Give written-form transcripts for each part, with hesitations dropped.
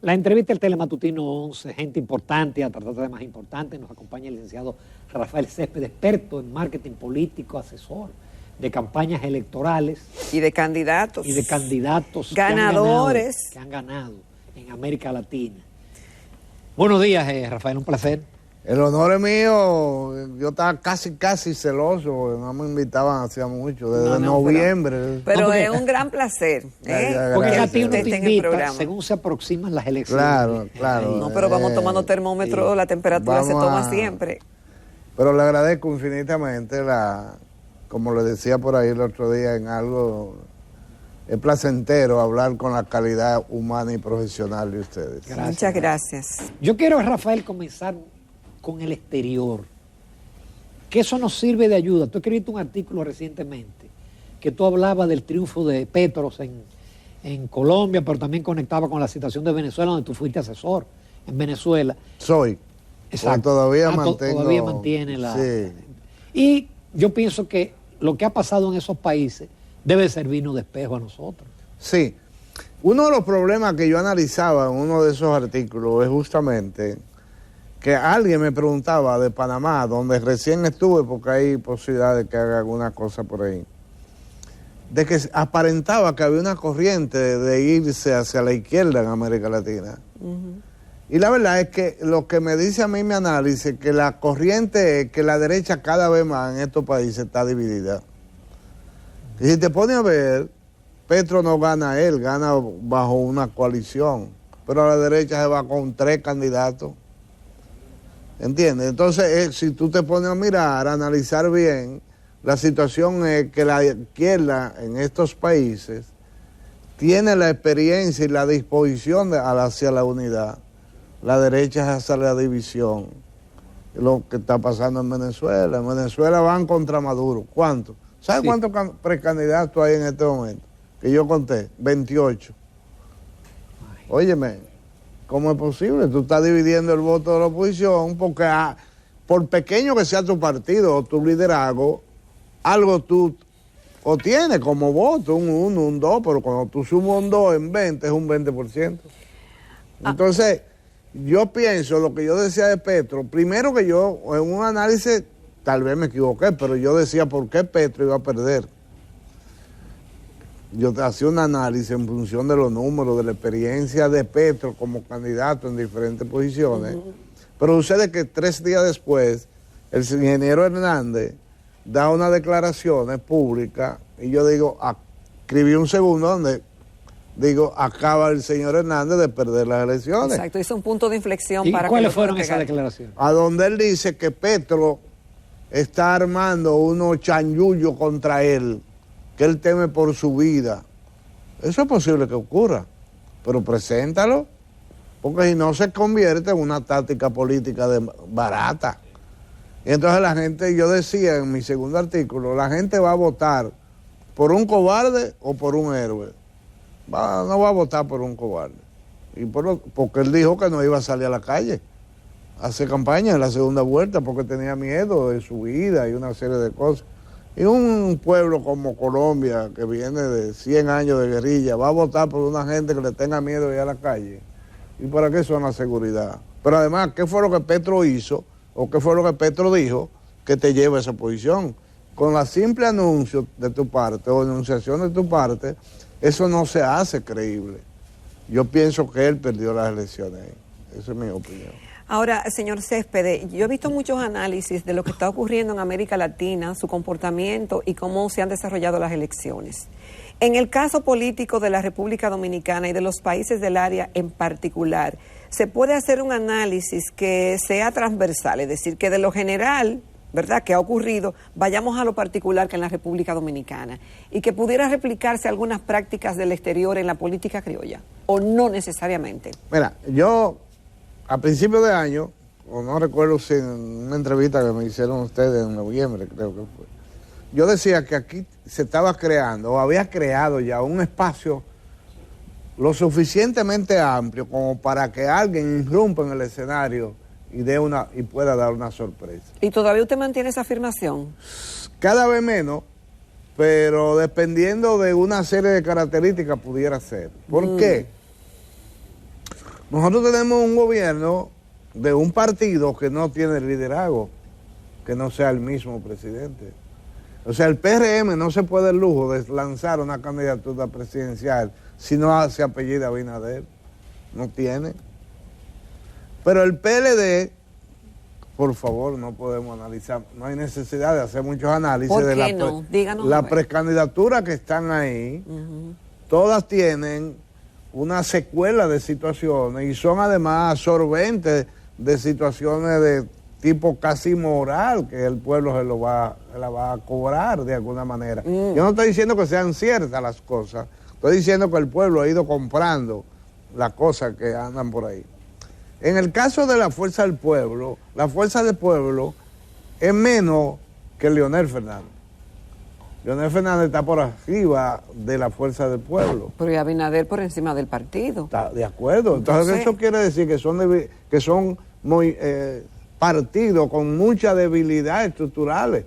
La entrevista del Telematutino 11, gente importante, a tratar de temas importantes. Nos acompaña el licenciado Rafael Céspedes, experto en marketing político, asesor de campañas electorales. Y de candidatos. Y de candidatos ganadores. Que han ganado en América Latina. Buenos días, Rafael, un placer. El honor es mío. Yo estaba casi celoso, no me invitaban hacía mucho, desde noviembre. Pero es un gran placer. Porque a ti uno te invita según se aproximan las elecciones. Claro. No, pero vamos tomando termómetro, la temperatura se toma siempre. Pero le agradezco infinitamente, como le decía por ahí el otro día en algo, es placentero hablar con la calidad humana y profesional de ustedes. Gracias. Muchas gracias. Yo quiero, Rafael, comenzar con el exterior, que eso nos sirve de ayuda. Tú escribiste un artículo recientemente que tú hablabas del triunfo de Petro en Colombia, pero también conectaba con la situación de Venezuela, donde tú fuiste asesor en Venezuela. Soy. Exacto. Todavía mantengo. Todavía mantiene la... Sí. Y yo pienso que lo que ha pasado en esos países debe servirnos de espejo a nosotros. Sí. Uno de los problemas que yo analizaba en uno de esos artículos es justamente que alguien me preguntaba de Panamá, donde recién estuve, porque hay posibilidad de que haga alguna cosa por ahí, de que aparentaba que había una corriente de irse hacia la izquierda en América Latina. Y la verdad es que lo que me dice a mí mi análisis, que la corriente es que la derecha cada vez más en estos países está dividida. Y si te pones a ver, Petro no gana él, gana bajo una coalición, pero a la derecha se va con 3 candidatos. ¿Entiendes? Entonces, si tú te pones a mirar, a analizar bien, la situación es que la izquierda en estos países tiene la experiencia y la disposición hacia la unidad. La derecha es hacia la división. Lo que está pasando en Venezuela. En Venezuela van contra Maduro. ¿Cuántos? ¿Sabes cuántos precandidatos hay en este momento? Que yo conté, 28. Óyeme, ¿cómo es posible? Tú estás dividiendo el voto de la oposición porque por pequeño que sea tu partido o tu liderazgo, algo tú obtienes como voto, un 1, un 2, pero cuando tú sumas un 2 en 20 es un 20%. Entonces, yo pienso, lo que yo decía de Petro, primero que yo, en un análisis, tal vez me equivoqué, pero yo decía por qué Petro iba a perder. Yo hacía un análisis en función de los números, de la experiencia de Petro como candidato en diferentes posiciones. Pero sucede que 3 días después, el ingeniero Hernández da unas declaraciones públicas y yo digo, escribí un segundo donde digo, acaba el señor Hernández de perder las elecciones. Exacto, hizo un punto de inflexión. ¿Y para cuáles fueron esas declaraciones? A donde él dice que Petro está armando unos chanchullos contra él, que él teme por su vida. Eso es posible que ocurra, pero preséntalo, porque si no se convierte en una táctica política barata. Y entonces la gente, yo decía en mi segundo artículo, la gente va a votar por un cobarde o por un héroe. No va a votar por un cobarde. Y porque él dijo que no iba a salir a la calle a hacer campaña en la segunda vuelta porque tenía miedo de su vida y una serie de cosas. Y un pueblo como Colombia, que viene de 100 años de guerrilla, va a votar por una gente que le tenga miedo de ir a la calle. ¿Y para qué son la seguridad? Pero además, ¿qué fue lo que Petro hizo o qué fue lo que Petro dijo que te lleva a esa posición? Con la simple anuncio de tu parte o enunciación de tu parte, eso no se hace creíble. Yo pienso que él perdió las elecciones. Esa es mi opinión. Ahora, señor Céspedes, yo he visto muchos análisis de lo que está ocurriendo en América Latina, su comportamiento y cómo se han desarrollado las elecciones. En el caso político de la República Dominicana y de los países del área en particular, se puede hacer un análisis que sea transversal, es decir, que de lo general, ¿verdad?, que ha ocurrido, vayamos a lo particular que en la República Dominicana y que pudiera replicarse algunas prácticas del exterior en la política criolla, o no necesariamente. Mira, yo a principios de año, o no recuerdo si en una entrevista que me hicieron ustedes en noviembre, creo que fue, yo decía que aquí se estaba creando, o había creado ya un espacio lo suficientemente amplio como para que alguien irrumpa en el escenario y pueda dar una sorpresa. ¿Y todavía usted mantiene esa afirmación? Cada vez menos, pero dependiendo de una serie de características pudiera ser. ¿Por qué? Nosotros tenemos un gobierno de un partido que no tiene liderazgo, que no sea el mismo presidente. O sea, el PRM no se puede el lujo de lanzar una candidatura presidencial si no se apellida Abinader. No tiene. Pero el PLD, por favor, no podemos analizar, no hay necesidad de hacer muchos análisis. ¿Por de qué no? Díganos. Las precandidaturas que están ahí, todas tienen una secuela de situaciones y son además absorbentes de situaciones de tipo casi moral que el pueblo se la va a cobrar de alguna manera. Yo no estoy diciendo que sean ciertas las cosas, estoy diciendo que el pueblo ha ido comprando las cosas que andan por ahí. En el caso de la Fuerza del Pueblo, la Fuerza del Pueblo es menos que Leonel Fernández. Leonel Fernández está por arriba de la Fuerza del Pueblo. Pero y Abinader por encima del partido. Está de acuerdo. Entonces eso quiere decir que son muy partidos con muchas debilidades estructurales.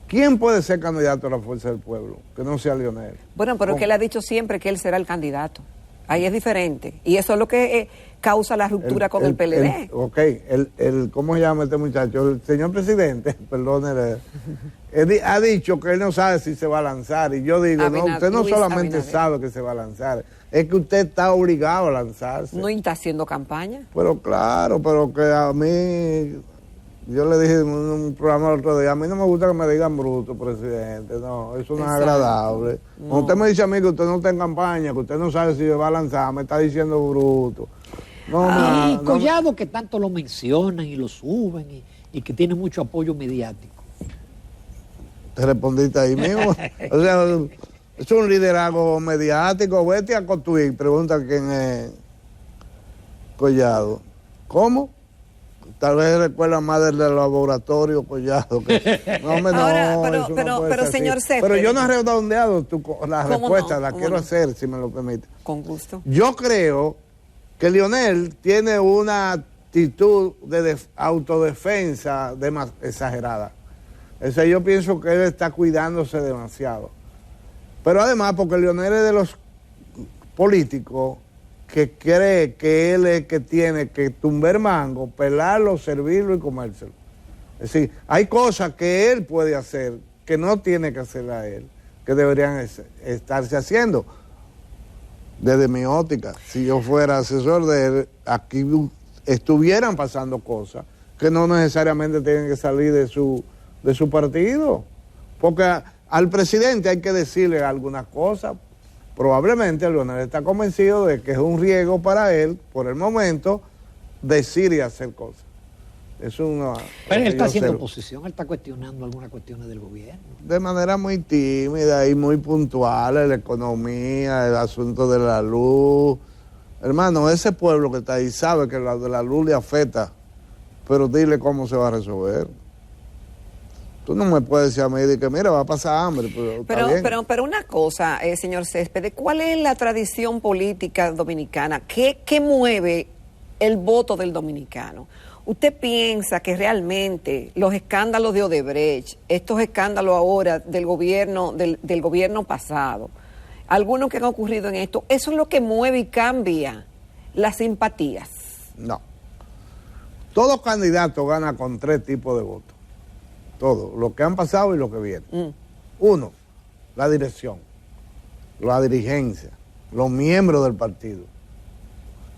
¿Quién puede ser candidato a la Fuerza del Pueblo que no sea Leonel? Bueno, pero que él ha dicho siempre que él será el candidato. Ahí es diferente. Y eso es lo que causa la ruptura con el PLD. ¿Cómo se llama este muchacho? El señor presidente, perdónele, ha dicho que él no sabe si se va a lanzar. Y yo digo, no, usted no solamente Abinader sabe que se va a lanzar, es que usted está obligado a lanzarse. ¿No está haciendo campaña? Pero claro, pero que a mí, yo le dije en un programa el otro día, a mí no me gusta que me digan bruto, presidente, no, eso no es agradable. No. Cuando usted me dice a mí que usted no está en campaña, que usted no sabe si se va a lanzar, me está diciendo bruto. No, y Collado, que tanto lo mencionan y lo suben y que tiene mucho apoyo mediático. Te respondiste ahí mismo. O sea, es un liderazgo mediático. Vete a Cotuí, pregunta quién es Collado. ¿Cómo? Tal vez recuerda más del laboratorio Collado. Que, pero señor Céspedes. Pero yo no he redondeado la respuesta, la quiero hacer, si me lo permite. Con gusto. Yo creo que Leonel tiene una actitud de autodefensa exagerada. O sea, yo pienso que él está cuidándose demasiado. Pero además, porque Leonel es de los políticos que cree que él es el que tiene que tumbar mango, pelarlo, servirlo y comérselo. Es decir, hay cosas que él puede hacer que no tiene que hacer a él, que deberían estarse haciendo. Desde mi óptica, si yo fuera asesor de él, aquí estuvieran pasando cosas que no necesariamente tienen que salir de su partido. Porque al presidente hay que decirle algunas cosas. Probablemente Leonel está convencido de que es un riesgo para él, por el momento, decir y hacer cosas. Es una... Pero él está haciendo oposición, él está cuestionando algunas cuestiones del gobierno. De manera muy tímida y muy puntual, la economía, el asunto de la luz. Hermano, ese pueblo que está ahí sabe que la de la luz le afecta, pero dile cómo se va a resolver. Tú no me puedes decir a mí de que mira, va a pasar hambre. Pero una cosa, señor Céspedes, ¿cuál es la tradición política dominicana? ¿Qué mueve el voto del dominicano? ¿Usted piensa que realmente los escándalos de Odebrecht, estos escándalos ahora del gobierno pasado, algunos que han ocurrido en esto, eso es lo que mueve y cambia las simpatías? No. Todo candidato gana con 3 tipos de votos. Todo, lo que han pasado y lo que viene. Uno, la dirección, la dirigencia, los miembros del partido.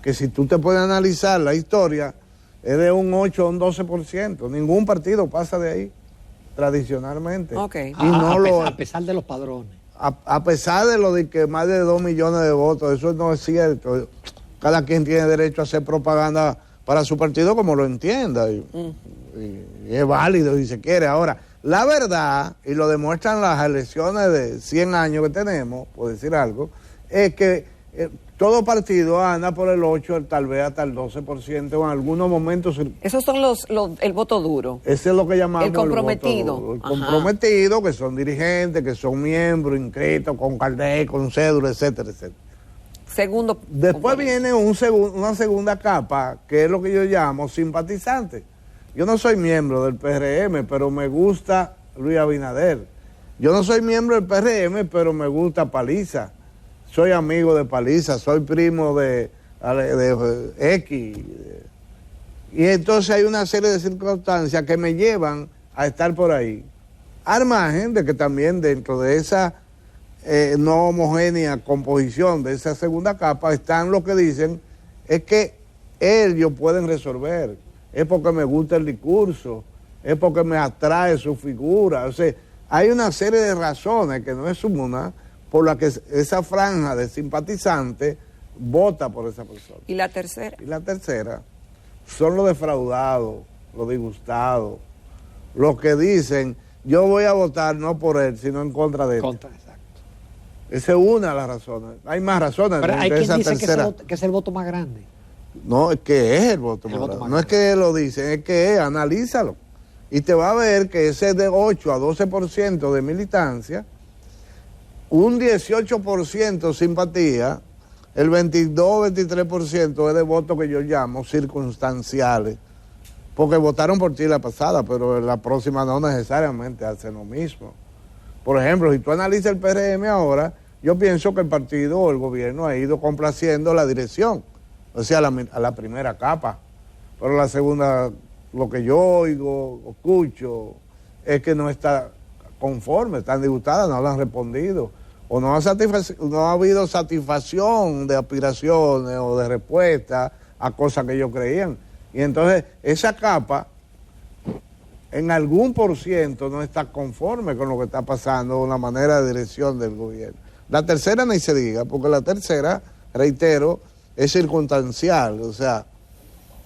Que si tú te puedes analizar la historia, es de un 8 o un 12%. Ningún partido pasa de ahí, tradicionalmente. Okay. Y a pesar de los padrones. A pesar de lo de que más de 2 millones de votos, eso no es cierto. Cada quien tiene derecho a hacer propaganda para su partido como lo entienda. Y es válido si se quiere. Ahora, la verdad, y lo demuestran las elecciones de 100 años que tenemos, por decir algo, es que todo partido anda por el 8, tal vez hasta el 12%, en algunos momentos. Esos son el voto duro. Ese es lo que llamamos el comprometido. El voto duro. El comprometido, que son dirigentes, que son miembros inscritos con carnet, con cédula, etcétera, etcétera. Segundo. Después viene una segunda capa, que es lo que yo llamo simpatizante. Yo no soy miembro del PRM, pero me gusta Luis Abinader. Yo no soy miembro del PRM, pero me gusta Paliza. Soy amigo de Paliza, soy primo de de X. Y entonces hay una serie de circunstancias que me llevan a estar por ahí. Al margen de que también dentro de esa no homogénea composición de esa segunda capa están los que dicen es que ellos pueden resolver, es porque me gusta el discurso, es porque me atrae su figura. O sea, hay una serie de razones que no es una por la que esa franja de simpatizantes vota por esa persona. ¿Y la tercera? Y la tercera son los defraudados, los disgustados, los que dicen, yo voy a votar no por él, sino en contra de él. Contra, exacto. Esa es una de las razones. Hay más razones. Pero hay quien esa dice tercera. que es el voto más grande. No, es que es el voto más grande. No es que lo dicen, es que es, analízalo. Y te va a ver que ese es de 8 a 12% de militancia, un 18% simpatía, el 22-23% es de votos que yo llamo circunstanciales, porque votaron por ti la pasada, pero en la próxima no necesariamente hacen lo mismo. Por ejemplo, si tú analizas el PRM ahora, yo pienso que el partido o el gobierno ha ido complaciendo la dirección, o sea, a la primera capa, pero la segunda, lo que yo oigo, escucho, es que no está conforme, están disgustadas, no lo han respondido, o no ha habido satisfacción de aspiraciones o de respuesta a cosas que ellos creían. Y entonces esa capa en algún % no está conforme con lo que está pasando, la manera de dirección del gobierno. La tercera ni se diga, porque la tercera, reitero, es circunstancial, o sea,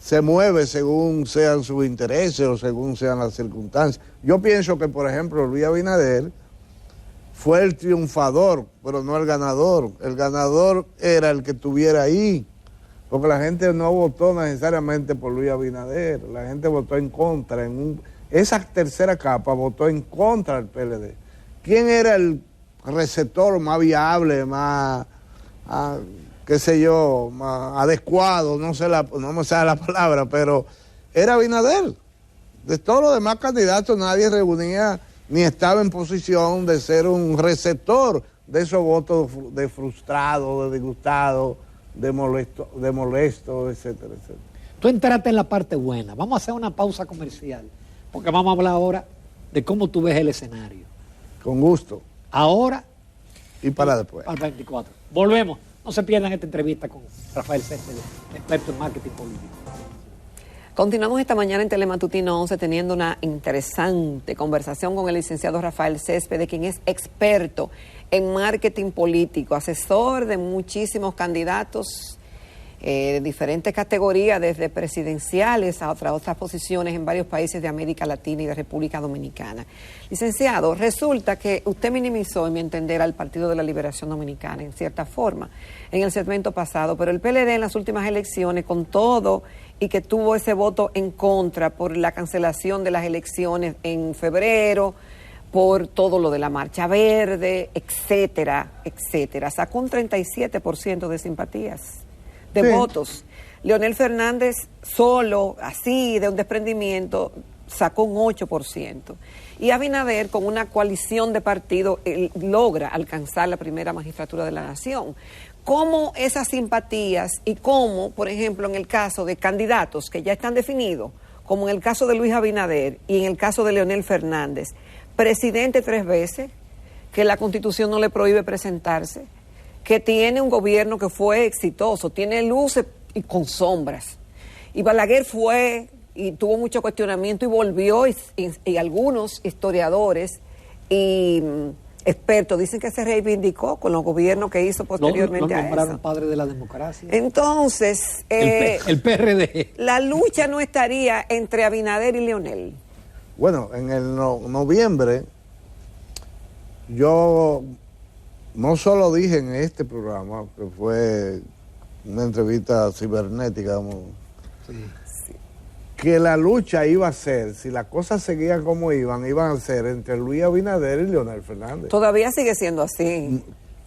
se mueve según sean sus intereses o según sean las circunstancias. Yo pienso que, por ejemplo, Luis Abinader fue el triunfador, pero no el ganador. El ganador era el que estuviera ahí, porque la gente no votó necesariamente por Luis Abinader, la gente votó en contra. Esa tercera capa votó en contra del PLD. ¿Quién era el receptor más viable, más, qué sé yo, más adecuado? No me sale la palabra, pero era Abinader. De todos los demás candidatos nadie reunía ni estaba en posición de ser un receptor de esos votos de frustrado, de disgustado, de molesto, etcétera, etcétera. Tú entraste en la parte buena. Vamos a hacer una pausa comercial, porque vamos a hablar ahora de cómo tú ves el escenario. Con gusto. Ahora y para después. Al 24. Volvemos. No se pierdan esta entrevista con Rafael Céspedes, experto en marketing político. Continuamos esta mañana en Telematutino 11 teniendo una interesante conversación con el licenciado Rafael Céspedes, quien es experto en marketing político, asesor de muchísimos candidatos de diferentes categorías, desde presidenciales a otras posiciones en varios países de América Latina y de República Dominicana. Licenciado, resulta que usted minimizó, en mi entender, al Partido de la Liberación Dominicana, en cierta forma, en el segmento pasado, pero el PLD en las últimas elecciones, con todo y que tuvo ese voto en contra por la cancelación de las elecciones en febrero, por todo lo de la Marcha Verde, etcétera, etcétera, sacó un 37% de simpatías, de votos. Leonel Fernández solo, así, de un desprendimiento, sacó un 8%. Y Abinader, con una coalición de partidos, logra alcanzar la primera magistratura de la nación. ¿Cómo esas simpatías y cómo, por ejemplo, en el caso de candidatos que ya están definidos, como en el caso de Luis Abinader y en el caso de Leonel Fernández, presidente 3 veces, que la Constitución no le prohíbe presentarse, que tiene un gobierno que fue exitoso, tiene luces y con sombras. Y Balaguer fue y tuvo mucho cuestionamiento y volvió, y algunos historiadores y expertos dicen que se reivindicó con los gobiernos que hizo posteriormente lo nombraron a eso. Padre de la democracia. Entonces, el PRD. La lucha no estaría entre Abinader y Leonel. Bueno, en el noviembre, yo no solo dije en este programa, que fue una entrevista cibernética, que la lucha iba a ser, si las cosas seguían como iban a ser entre Luis Abinader y Leonel Fernández. Todavía sigue siendo así.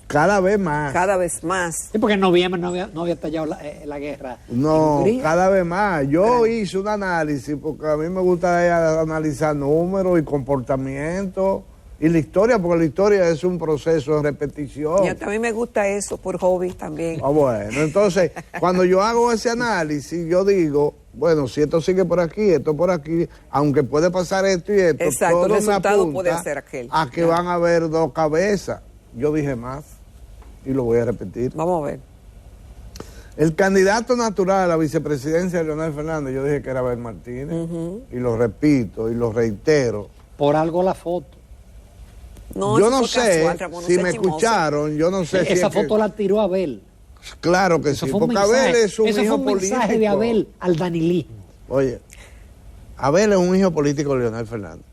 Cada vez más. Cada vez más. Sí, porque en noviembre no había estallado la guerra. No, cada vez más. Yo hice un análisis, porque a mí me gusta analizar números y comportamiento Y la historia, porque la historia es un proceso de repetición. Y a mí me gusta eso, por hobby también. Ah, bueno, entonces, cuando yo hago ese análisis, yo digo, bueno, si esto sigue por aquí, aunque puede pasar esto y esto, exacto, todo el resultado me apunta puede ser aquel. a que van a haber dos cabezas. Yo dije más, y lo voy a repetir. Vamos a ver. El candidato natural a la vicepresidencia de Leonel Fernández, yo dije que era Abel Martínez, y lo repito y lo reitero. Por algo la foto. No, yo eso no fue sé casual, Ramón, no si sea me chismoso. escucharon, yo no sé si Esa es que- foto la tiró Abel. Claro que Eso sí, fue un porque mensaje, Abel es un eso hijo fue un mensaje político. de Abel al danilismo. Oye, Abel es un hijo político de Leonel Fernández.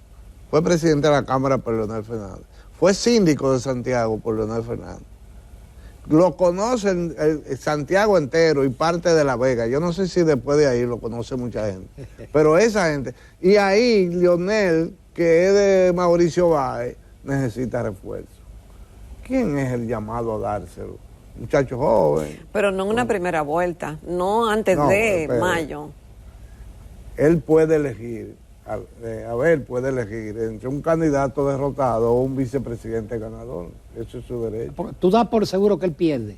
Fue presidente de la Cámara por Leonel Fernández. Fue síndico de Santiago por Leonel Fernández. Lo conocen Santiago entero y parte de La Vega. Yo no sé si después de ahí lo conoce mucha gente. Pero esa gente. Y ahí Leonel, que es de Mauricio Báez, necesita refuerzo. ¿Quién es el llamado a dárselo? Muchacho joven. Pero no en una primera vuelta, no antes No, de pero- mayo. Él puede elegir, Abel puede elegir entre un candidato derrotado o un vicepresidente ganador. Eso es su derecho. Tú das por seguro que él pierde.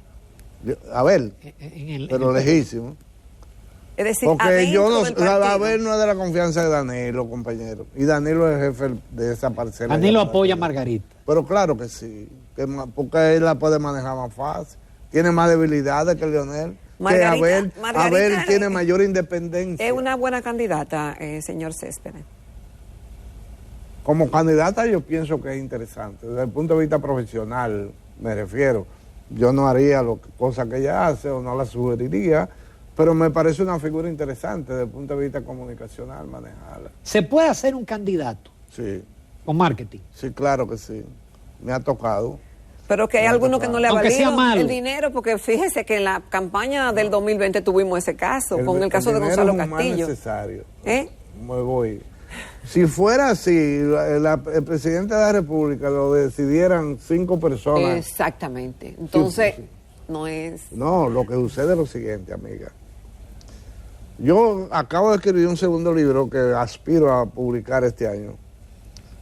Abel, En pero lejísimo. Es decir, Porque yo adentro no, del partido. Abel no es de la confianza de Danilo, compañero. Y Danilo es jefe de esa parcela. Danilo llamada apoya a Danilo. Margarita. Pero claro que sí, porque él la puede manejar más fácil. Tiene más debilidades que Leonel. Margarita- que Margarita Abel tiene es- mayor independencia. Es una buena candidata, señor Céspedes. Como candidata yo pienso que es interesante. Desde el punto de vista profesional, me refiero. Yo no haría cosas que ella hace o no la sugeriría, pero me parece una figura interesante desde el punto de vista comunicacional manejarla. ¿Se puede hacer un candidato Sí, con marketing? sí, claro que sí. Me ha tocado. Pero que hay algunos que no le ha Aunque sea valido malo. el dinero, porque fíjese que en la campaña del 2020 tuvimos ese caso, con el caso de dinero Gonzalo es un mal Castillo. necesario. ¿Eh? Me voy. Si fuera así, el presidente de la República lo decidieran 5 personas. Exactamente. Entonces, Sí, sí. no es... No, lo que sucede es lo siguiente, amiga. Yo acabo de escribir un segundo libro que aspiro a publicar este año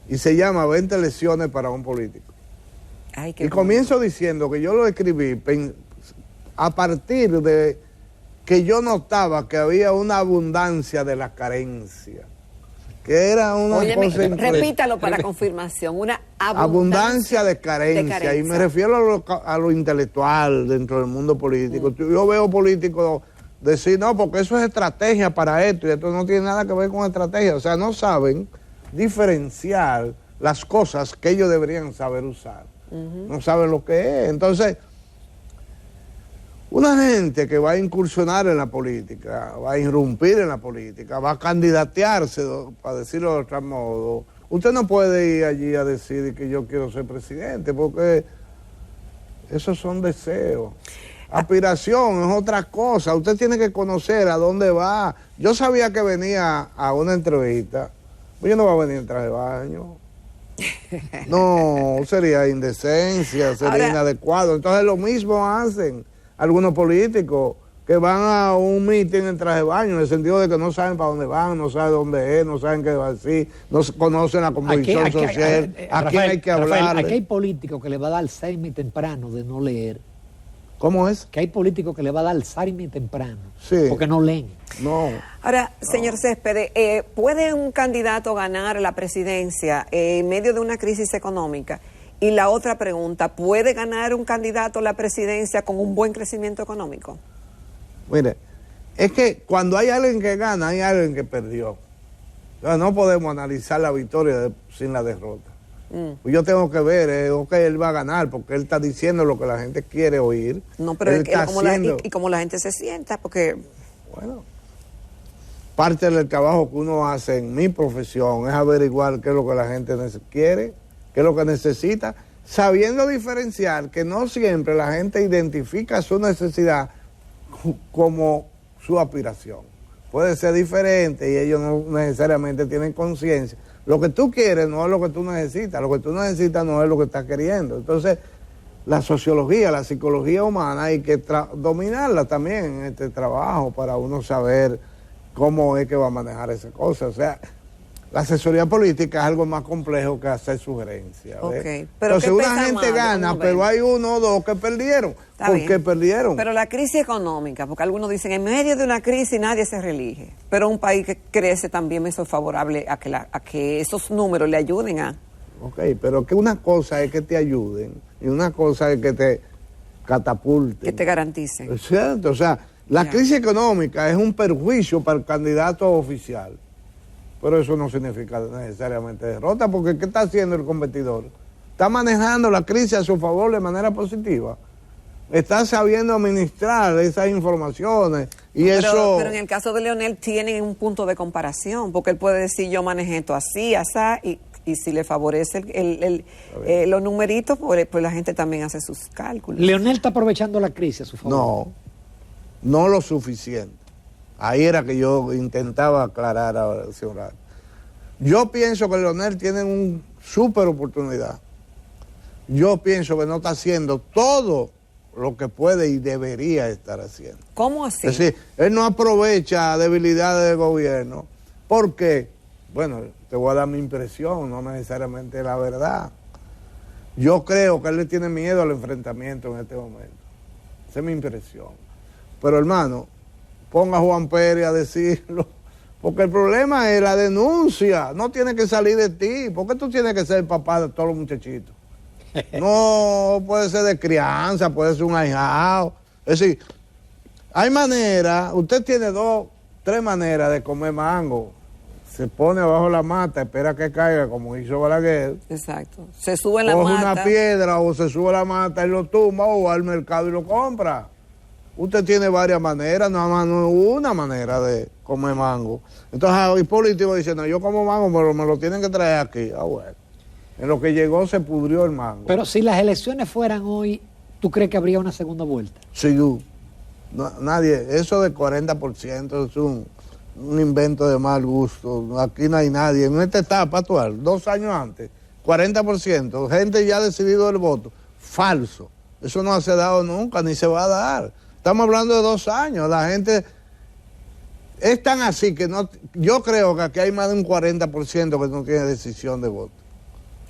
y se llama 20 lecciones para un político. Ay, qué Y bueno. comienzo diciendo que yo lo escribí a partir de que yo notaba que había una abundancia de la carencia, que era una Óyeme, cosa repítalo para confirmación, una abundancia de carencia, y me refiero a lo intelectual dentro del mundo político. Yo veo políticos decir, no, porque eso es estrategia para esto, y esto no tiene nada que ver con estrategia. O sea, no saben diferenciar las cosas que ellos deberían saber usar. No saben lo que es. Entonces, una gente que va a incursionar en la política, va a irrumpir en la política, va a candidatearse, para decirlo de otro modo, usted no puede ir allí a decir que yo quiero ser presidente, porque esos son deseos. Aspiración es otra cosa. Usted tiene que conocer a dónde va. Yo sabía que venía a una entrevista, pero yo no voy a venir en traje de baño. No, sería indecencia, sería Ahora, inadecuado. Entonces lo mismo hacen algunos políticos que van a un mitin en traje de baño, en el sentido de que no saben para dónde van, no saben dónde es, no saben qué va a decir, no conocen la composición social, a quién hay que hablar. Aquí hay políticos que le va a dar Alzheimer temprano de no leer. ¿Cómo es? Que hay políticos que le va a dar Alzheimer temprano. Sí. Porque no leen. No. Ahora, señor Céspedes, ¿puede un candidato ganar la presidencia en medio de una crisis económica? Y la otra pregunta, ¿puede ganar un candidato la presidencia con un buen crecimiento económico? Mire, es que cuando hay alguien que gana, hay alguien que perdió. Entonces no podemos analizar la victoria sin la derrota. Pues yo tengo que ver, ok, él va a ganar porque él está diciendo lo que la gente quiere oír. No, pero Él es que está como y como la gente se sienta, porque... Bueno, parte del trabajo que uno hace en mi profesión es averiguar qué es lo que la gente quiere, qué es lo que necesita, sabiendo diferenciar que no siempre la gente identifica su necesidad como su aspiración. Puede ser diferente y ellos no necesariamente tienen conciencia. Lo que tú quieres no es lo que tú necesitas, lo que tú necesitas no es lo que estás queriendo. Entonces, la sociología, la psicología humana hay que dominarla también en este trabajo para uno saber cómo es que va a manejar esa cosa. O sea, La asesoría política es algo más complejo que hacer sugerencias. Okay. Pero entonces una gente gana, pero hay uno o dos que perdieron. ¿Por qué perdieron? Pero la crisis económica, porque algunos dicen, en medio de una crisis nadie se reelige, pero un país que crece también eso es favorable a que esos números le ayuden a... Ok, pero que una cosa es que te ayuden y una cosa es que te catapulten. Que te garanticen. Es cierto, o sea, la crisis económica es un perjuicio para el candidato oficial. Pero eso no significa necesariamente derrota, porque ¿qué está haciendo el competidor? Está manejando la crisis a su favor de manera positiva. Está sabiendo administrar esas informaciones y eso... Pero en el caso de Leonel tienen un punto de comparación, porque él puede decir, yo manejé esto así, así, y si le favorece los numeritos, pues la gente también hace sus cálculos. ¿Leonel está aprovechando la crisis a su favor? No lo suficiente. Ahí era que yo intentaba aclarar ahora, señor. Yo pienso que Leonel tiene una súper oportunidad. Yo pienso que no está haciendo todo lo que puede y debería estar haciendo. ¿Cómo así? Es decir, él no aprovecha debilidades del gobierno. ¿Por qué? Bueno, te voy a dar mi impresión, no necesariamente la verdad. Yo creo que él le tiene miedo al enfrentamiento en este momento. Esa es mi impresión. Pero hermano, ponga a Juan Pérez a decirlo, porque el problema es la denuncia, no tiene que salir de ti, porque tú tienes que ser el papá de todos los muchachitos. No puede ser de crianza, puede ser un ahijado. Es decir, hay maneras, usted tiene 2, 3 maneras de comer mango. Se pone abajo la mata, espera que caiga, como hizo Balaguer. Exacto. Se sube en la coge mata. una piedra o se sube la mata y lo tumba o va al mercado y lo compra. Usted tiene varias maneras, nada más no es una manera de comer mango. Entonces hay políticos dicen, no, yo como mango, pero me lo tienen que traer aquí. Ah, bueno. En lo que llegó se pudrió el mango. Pero si las elecciones fueran hoy, ¿tú crees que habría una segunda vuelta? Sí, nadie, eso de 40% es un invento de mal gusto. Aquí no hay nadie. En esta etapa actual, 2 años antes, 40%, gente ya ha decidido el voto. Falso. Eso no se ha dado nunca, ni se va a dar. Estamos hablando de 2 años. La gente es tan así que no. Yo creo que aquí hay más de un 40% que no tiene decisión de voto.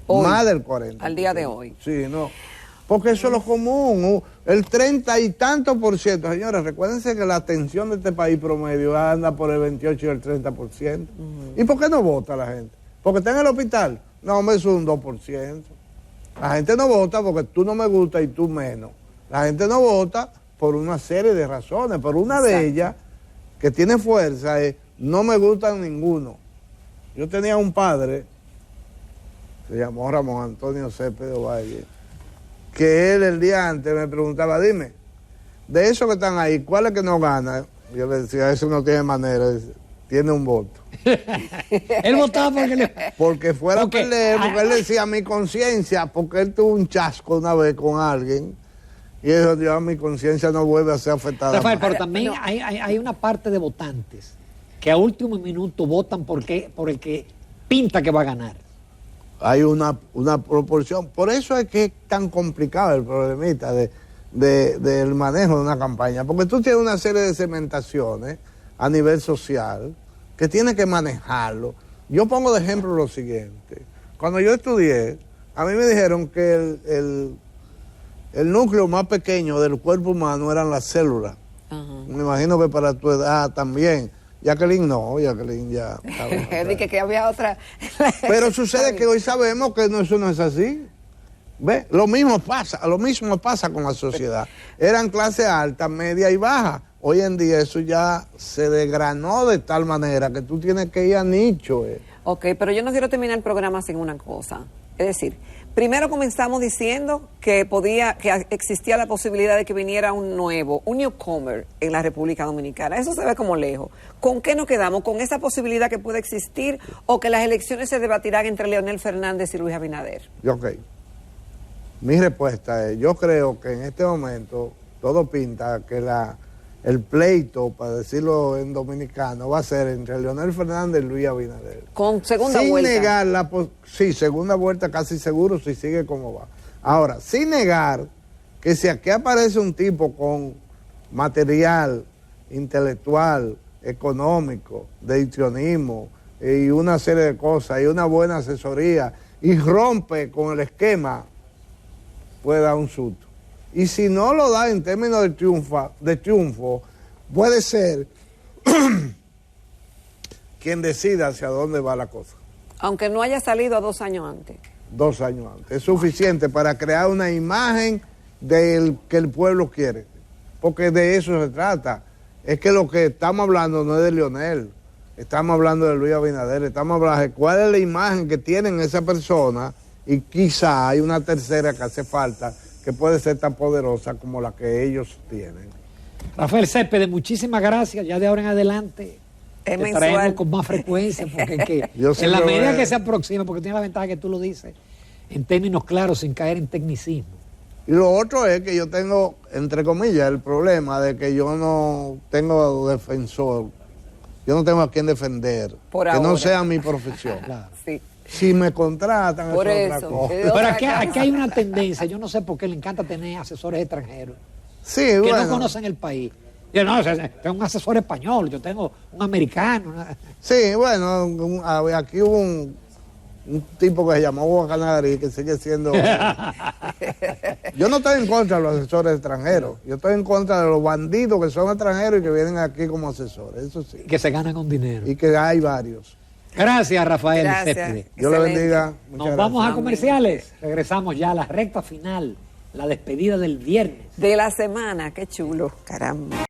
Hoy, más del 40%. Al día de hoy. Sí, no. Porque eso es lo común. El 30 y tanto por ciento. Señores, recuérdense que la atención de este país promedio anda por el 28 y el 30%. ¿Y por qué no vota la gente? ¿Porque está en el hospital? No, hombre, eso es un 2%. La gente no vota porque tú no me gustas y tú menos. La gente no vota por una serie de razones, pero una de ellas que tiene fuerza es no me gustan ninguno. Yo tenía un padre, se llamó Ramón Antonio Céspedes Valle, que él el día antes me preguntaba, dime, de esos que están ahí, ¿cuál es que no gana? Yo le decía, eso no tiene manera, tiene un voto. Él votaba porque fuera a perder, porque él decía mi conciencia, porque él tuvo un chasco una vez con alguien y él dijo, mi conciencia no vuelve a ser afectada. Rafael, pero también hay una parte de votantes que a último minuto votan por el que pinta que va a ganar. Hay una proporción, por eso es que es tan complicado el problemita del manejo de una campaña, porque tú tienes una serie de segmentaciones a nivel social que tienes que manejarlo. Yo pongo de ejemplo lo siguiente. Cuando yo estudié, a mí me dijeron que el núcleo más pequeño del cuerpo humano eran las células. Me imagino que para tu edad también. Jacqueline no, Jacqueline ya... Dije que había otra... Pero sucede que hoy sabemos que eso no es así. ¿Ve? Lo mismo pasa con la sociedad. Eran clase alta, media y baja. Hoy en día eso ya se desgranó de tal manera que tú tienes que ir a nicho. Ok, pero yo no quiero terminar el programa sin una cosa. Es decir, primero comenzamos diciendo que existía la posibilidad de que viniera un newcomer en la República Dominicana. Eso se ve como lejos. ¿Con qué nos quedamos? ¿Con esa posibilidad que puede existir o que las elecciones se debatirán entre Leonel Fernández y Luis Abinader? Ok. Mi respuesta es, yo creo que en este momento todo pinta que el pleito, para decirlo en dominicano, va a ser entre Leonel Fernández y Luis Abinader. ¿Con segunda vuelta? Sin negar sí, segunda vuelta casi seguro si sigue como va. Ahora, sin negar que si aquí aparece un tipo con material intelectual, económico, de histrionismo, y una serie de cosas, y una buena asesoría, y rompe con el esquema, puede dar un susto. Y si no lo da en términos de triunfo, puede ser quien decida hacia dónde va la cosa. Aunque no haya salido a 2 años antes. 2 años antes. Es suficiente para crear una imagen del que el pueblo quiere. Porque de eso se trata. Es que lo que estamos hablando no es de Leonel. Estamos hablando de Luis Abinader. Estamos hablando de cuál es la imagen que tienen esa persona, y quizá hay una tercera que hace falta, que puede ser tan poderosa como la que ellos tienen. Rafael Céspedes, muchísimas gracias. Ya de ahora en adelante Es te traemos mensual. con más frecuencia, porque es que Yo en la siempre medida voy- que se aproxima, porque tiene la ventaja que tú lo dices en términos claros, sin caer en tecnicismo. Y lo otro es que yo tengo, entre comillas, el problema de que yo no tengo defensor. Yo no tengo a quien defender. Por que no ahora. sea mi profesión. Claro. Sí. Si me contratan, Por es otra eso. cosa. Pero aquí hay una tendencia, yo no sé por qué le encanta tener asesores extranjeros Sí, que bueno. no conocen el país. Yo no, tengo un asesor español, yo tengo un americano. Sí, bueno, aquí hubo un tipo que se llamó Guacanari, que sigue siendo... Yo no estoy en contra de los asesores extranjeros. Yo estoy en contra de los bandidos que son extranjeros y que vienen aquí como asesores, eso sí. Que se ganan con dinero. Y que hay varios. Gracias, Rafael Gracias. Céspedes. Dios le Excelente. bendiga. Nos Muchas vamos a gracias. comerciales. Regresamos ya a la recta final, la despedida del viernes. De la semana, qué chulo, caramba.